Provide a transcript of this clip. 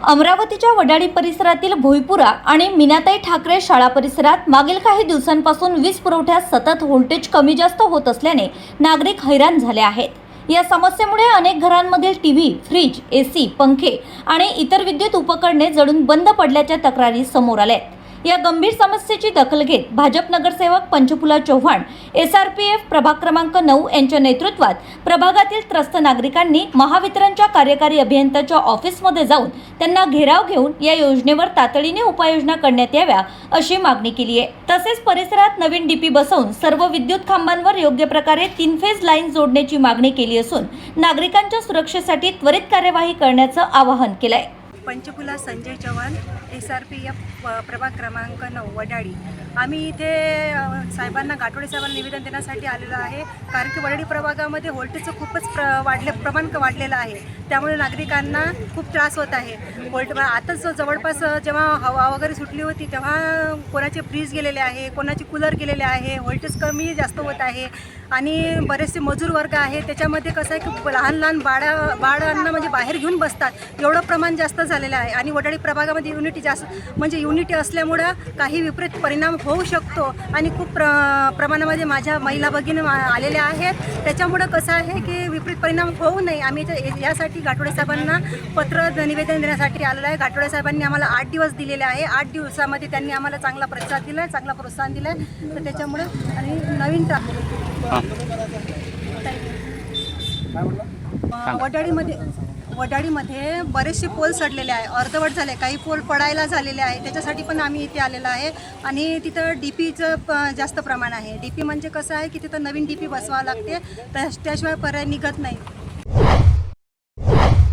अमरावतीच्या वडाळी परिसरातील भोईपुरा आणि मीनाताई ठाकरे शाळा परिसरात मागील काही दिवसांपासून वीज पुरवठ्यात सतत व्होल्टेज कमी जास्त होत असल्याने नागरिक हैराण झाले आहेत। या समस्येमुळे अनेक घरांमधील टीव्ही, फ्रीज, एसी, पंखे आणि इतर विद्युत उपकरणे जळून बंद पडल्याच्या तक्रारी समोर आल्या आहेत। या गंभीर समस्येची दखल घेत भाजप नगरसेवक पंचफुला चव्हाण, SRPF प्रभाग क्रमांक 9 यांच्या नेतृत्वात प्रभागातील त्रस्त नागरिकांनी महावितरणच्या कार्यकारी अभियंत्याच्या ऑफिसमध्ये जाऊन त्यांना घेराव घेऊन या योजनेवर तातडीने उपाययोजना करण्यात याव्या अशी मागणी केली आहे। तसेच परिसरात नवीन डीपी बसवून सर्व विद्युत खांबांवर योग्य प्रकारे 3 फेज लाईन जोडण्याची मागणी केली असून नागरिकांच्या सुरक्षेसाठी त्वरित कार्यवाही करण्याचं आवाहन केलं आहे। पंचफुला संजय चव्हाण, SRPF प्रभाग क्रमांक 9 वडाळी। आम्ही इथे साहेबांना, गाठोडे साहेबांना निवेदन देण्यासाठी आलेलो आहे, कारण की वडाळी प्रभागामध्ये व्होल्टेजचं खूपच प्रमाण वाढलेलं आहे। त्यामुळे नागरिकांना खूप त्रास होत आहे। आताच जवळपास जेव्हा हवा वगैरे सुटली होती तेव्हा कोणाचे फ्रीज गेलेले आहे, कोणाचे कूलर गेलेले आहे, व्होल्टेज कमी जास्त होत आहे। आणि बरेचसे मजूर वर्ग आहे, त्याच्यामध्ये कसं आहे की लहान लहान बाळांना म्हणजे बाहेर घेऊन बसतात, एवढं प्रमाण जास्त झालेलं आहे। आणि वडाळी प्रभागामध्ये युनिटी जास्त म्हणजे युनिटी असल्यामुळं काही विपरीत परिणाम होऊ शकतो आणि खूप प्रमाणामध्ये माझ्या महिला भगिनी आलेल्या आहेत। त्याच्यामुळं कसं आहे की विपरीत परिणाम होऊ नये, आम्ही यासाठी गाठोडे साहेबांना पत्र निवेदन देण्यासाठी आलेलं आहे। गाठोडे साहेबांनी आम्हाला 8 दिवस दिलेले आहे। 8 दिवसामध्ये त्यांनी आम्हाला चांगला प्रतिसाद दिला आहे, चांगला प्रोत्साहन दिलं आहे। तर त्याच्यामुळं आणि नवीन वडाळीमध्ये बरेचसे पोल सडलेले आहे, अर्धवट झाले, काही पोल पडायला झालेले आहे। त्याच्यासाठी पण आम्ही इथे आलेलो आहे। आणि तिथं डीपीचं जास्त प्रमाण आहे। डीपी म्हणजे कसं आहे की तिथं नवीन डीपी बसवावं लागते, त्याशिवाय पर्याय निघत नाही।